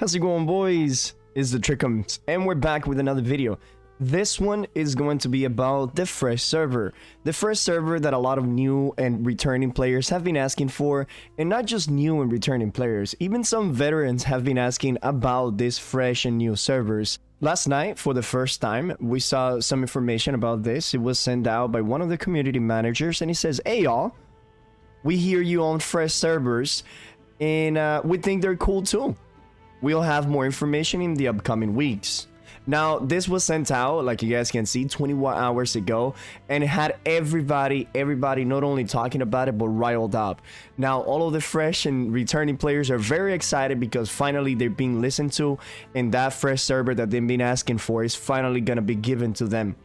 How's it going, boys? It's the Trickums, and we're back with another video. This one is going to be about the Fresh server. The Fresh server that a lot of new and returning players have been asking for, and not just new and returning players, even some veterans have been asking about this fresh and new servers. Last night, for the first time, we saw some information about this. It was sent out by one of the community managers, and he says, "Hey y'all, we hear you on Fresh servers, and we think they're cool too. We'll have more information in the upcoming weeks." Now, this was sent out, like you guys can see, 21 hours ago, and it had everybody not only talking about it, but riled up. Now, all of the fresh and returning players are very excited because finally they're being listened to, and that fresh server that they've been asking for is finally gonna be given to them.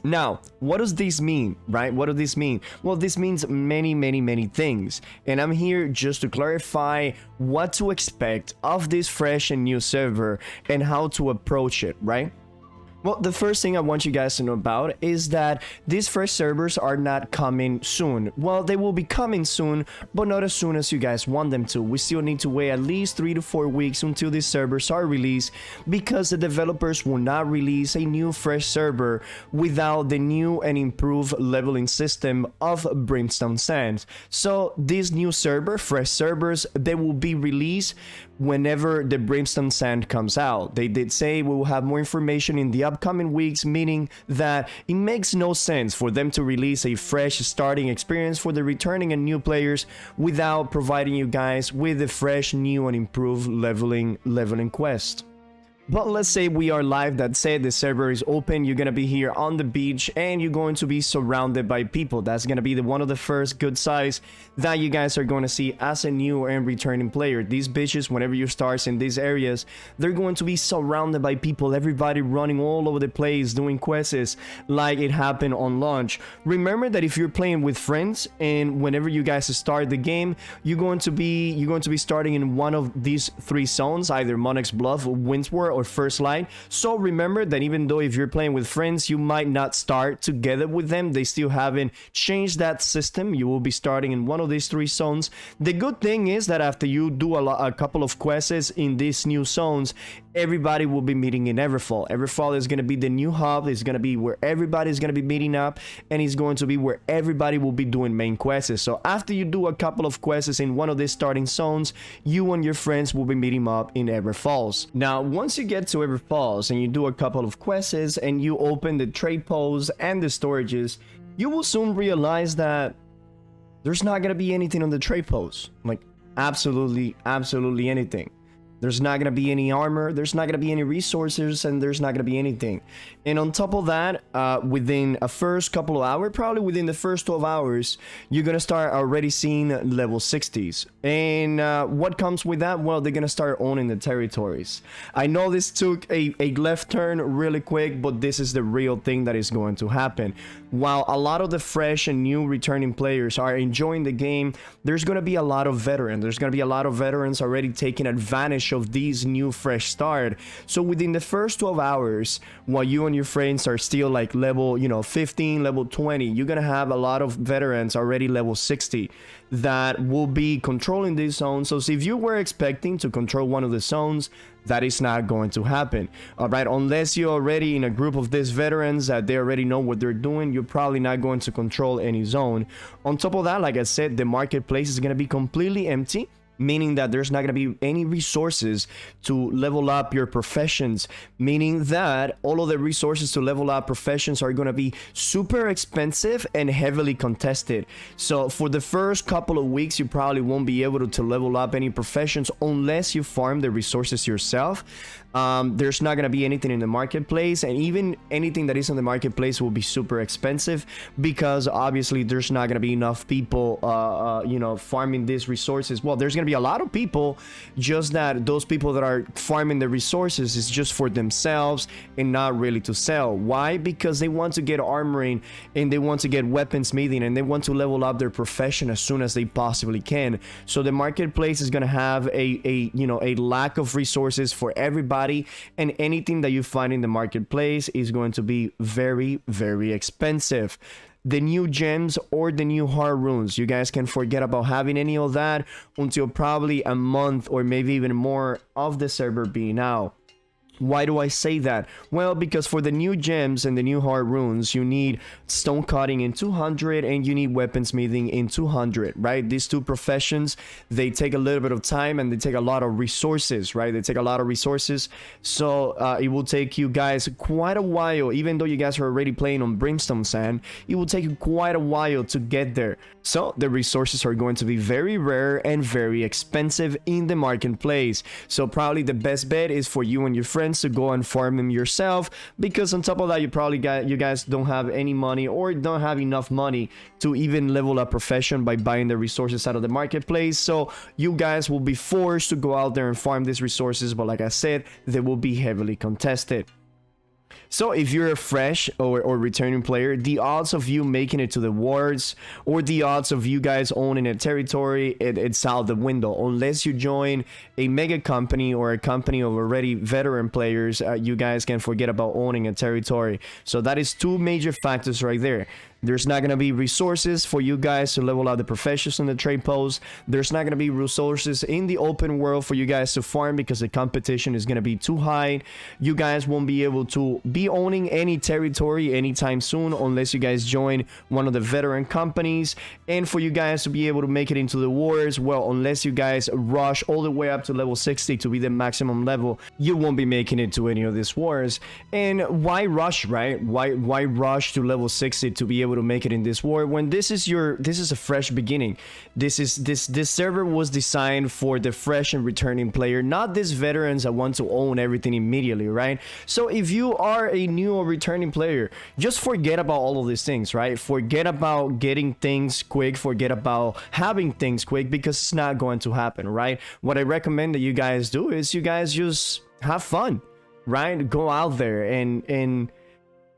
Now, what does this mean, right? What does this mean? Well, this means many things. And I'm here just to clarify what to expect of this fresh and new server and how to approach it, right? Well, the first thing I want you guys to know about is that these fresh servers are not coming soon. Well, they will be coming soon, but not as soon as you guys want them to. We still need to wait at least 3 to 4 weeks until these servers are released, because the developers will not release a new fresh server without the new and improved leveling system of Brimstone Sands. So this new server, fresh servers, they will be released whenever the Brimstone Sand comes out. They did say we will have more information in the upcoming weeks, meaning that it makes no sense for them to release a fresh starting experience for the returning and new players without providing you guys with a fresh, new and improved leveling quest. But let's say we are live, that said the server is open, you're gonna be here on the beach and you're going to be surrounded by people. That's gonna be one of the first good sights that you guys are going to see as a new and returning player. These beaches, whenever you start in these areas, they're going to be surrounded by people, everybody running all over the place doing quests like it happened on launch. Remember that if you're playing with friends and whenever you guys start the game, you're going to be starting in one of these 3 zones, either Monarch's Bluff, Windsor, or First Light. So remember that even though if you're playing with friends, you might not start together with them. They still haven't changed that system. You will be starting in one of these 3 zones. The good thing is that after you do a couple of quests in these new zones, everybody will be meeting in Everfall. Everfall is going to be the new hub. It's going to be where everybody's going to be meeting up, and it's going to be where everybody will be doing main quests. So after you do a couple of quests in one of these starting zones, you and your friends will be meeting up in Everfalls. Now, once you get to Everfalls and you do a couple of quests and you open the trade posts and the storages, you will soon realize that there's not going to be anything on the trade posts. Like, absolutely anything. There's not going to be any armor, there's not going to be any resources, and there's not going to be anything. And on top of that, within a first couple of hours, probably within the first 12 hours, you're going to start already seeing level 60s. And what comes with that? Well, they're going to start owning the territories. I know this took a left turn really quick, but this is the real thing that is going to happen. While a lot of the fresh and new returning players are enjoying the game, there's going to be a lot of veterans. There's going to be a lot of veterans already taking advantage of these new fresh start. So within the first 12 hours, while you and your friends are still like level 15, level 20, you're gonna have a lot of veterans already level 60 that will be controlling these zones. So if you were expecting to control one of the zones, that is not going to happen. All right, unless you're already in a group of these veterans that they already know what they're doing, you're probably not going to control any zone. On top of that, like I said, the marketplace is going to be completely empty, meaning that there's not going to be any resources to level up your professions, meaning that all of the resources to level up professions are going to be super expensive and heavily contested. So for the first couple of weeks, you probably won't be able to level up any professions unless you farm the resources yourself. There's not going to be anything in the marketplace, and even anything that is in the marketplace will be super expensive, because obviously there's not going to be enough people farming these resources. Well, there's going to be a lot of people, just that those people that are farming the resources is just for themselves and not really to sell. Why? Because they want to get armoring and they want to get weaponsmithing and they want to level up their profession as soon as they possibly can. So the marketplace is going to have a lack of resources for everybody, and anything that you find in the marketplace is going to be very expensive. the new gems or the new hard runes. You guys can forget about having any of that until probably a month or maybe even more of the server being out. Why do I say that? Well, because for the new gems and the new hard runes, you need stone cutting in 200 and you need weaponsmithing in 200, right? These two professions, they take a little bit of time and they take a lot of resources, right? They take a lot of resources. So it will take you guys quite a while, even though you guys are already playing on Brimstone Sand, it will take you quite a while to get there. So the resources are going to be very rare and very expensive in the marketplace. So probably the best bet is for you and your friends to go and farm them yourself, because on top of that, you guys don't have any money or don't have enough money to even level up profession by buying the resources out of the marketplace. So you guys will be forced to go out there and farm these resources, but like I said, they will be heavily contested. So if you're a fresh or returning player, the odds of you making it to the wards or the odds of you guys owning a territory, it's out the window. Unless you join a mega company or a company of already veteran players, you guys can forget about owning a territory. So that is two major factors right there. There's not going to be resources for you guys to level out the professions in the trade post. There's not going to be resources in the open world for you guys to farm because the competition is going to be too high. You guys won't be able to be owning any territory anytime soon unless you guys join one of the veteran companies. And for you guys to be able to make it into the wars, well, unless you guys rush all the way up to level 60 to be the maximum level, you won't be making it to any of these wars. And why rush, right? Why rush to level 60 to be able to make it in this war when this is a fresh beginning? This server was designed for the fresh and returning player, not these veterans that want to own everything immediately, right? So if you are a new or returning player, just forget about all of these things, right? Forget about getting things quick, forget about having things quick, because it's not going to happen, right? What I recommend that you guys do is you guys just have fun, right? Go out there and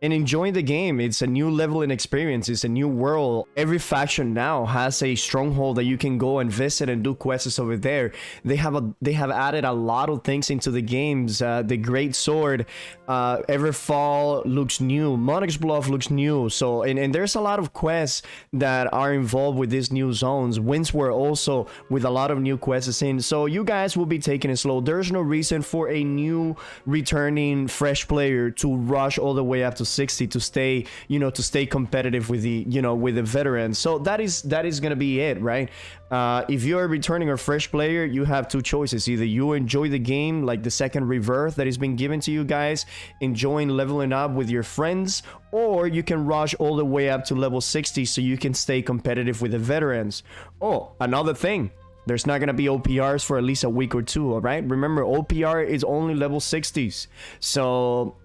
enjoy the game. It's a new level in experience. It's a new world. Every faction now has a stronghold that you can go and visit and do quests over there. They have added a lot of things into the games. The Great Sword, Everfall looks new. Monarch's Bluff looks new. So and there's a lot of quests that are involved with these new zones. Windswear also with a lot of new quests in. So you guys will be taking it slow. There's no reason for a new returning fresh player to rush all the way up to 60 to stay, to stay competitive with the, with the veterans. So that is gonna be it, right? If you're a returning or fresh player, you have two choices. Either you enjoy the game, like the second rebirth that has been given to you guys, enjoying leveling up with your friends, or you can rush all the way up to level 60 so you can stay competitive with the veterans. Oh, another thing, there's not going to be OPRs for at least a week or two, all right? Remember, OPR is only level 60s. So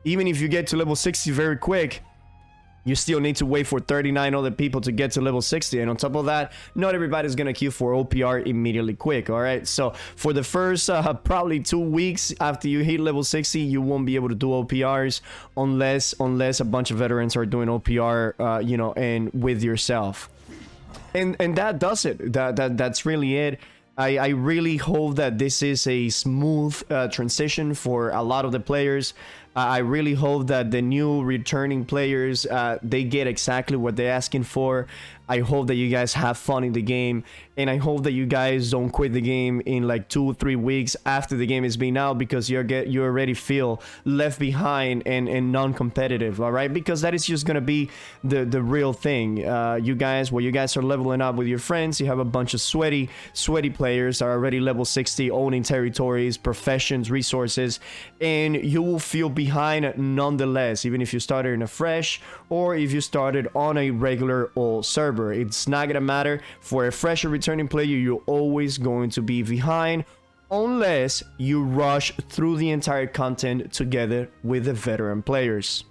even if you get to level 60 very quick, you still need to wait for 39 other people to get to level 60. And on top of that, not everybody's going to queue for OPR immediately quick, all right? So for the first probably 2 weeks after you hit level 60, you won't be able to do OPRs unless a bunch of veterans are doing OPR, and with yourself. And that does it. That's really it. I really hope that this is a smooth transition for a lot of the players. I really hope that the new returning players, they get exactly what they're asking for. I hope that you guys have fun in the game, and I hope that you guys don't quit the game in like 2-3 weeks after the game is being out because you already feel left behind and non-competitive, all right? Because that is just gonna be the real thing. You guys are leveling up with your friends, you have a bunch of sweaty players that are already level 60, owning territories, professions, resources, and you will feel behind nonetheless, even if you started in a fresh or if you started on a regular old server. It's not gonna matter. For a fresh or returning player, you're always going to be behind unless you rush through the entire content together with the veteran players.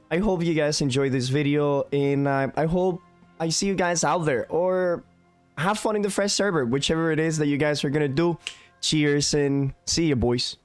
I hope you guys enjoyed this video, and I hope I see you guys out there, or have fun in the fresh server, whichever it is that you guys are gonna do. Cheers and see you, boys.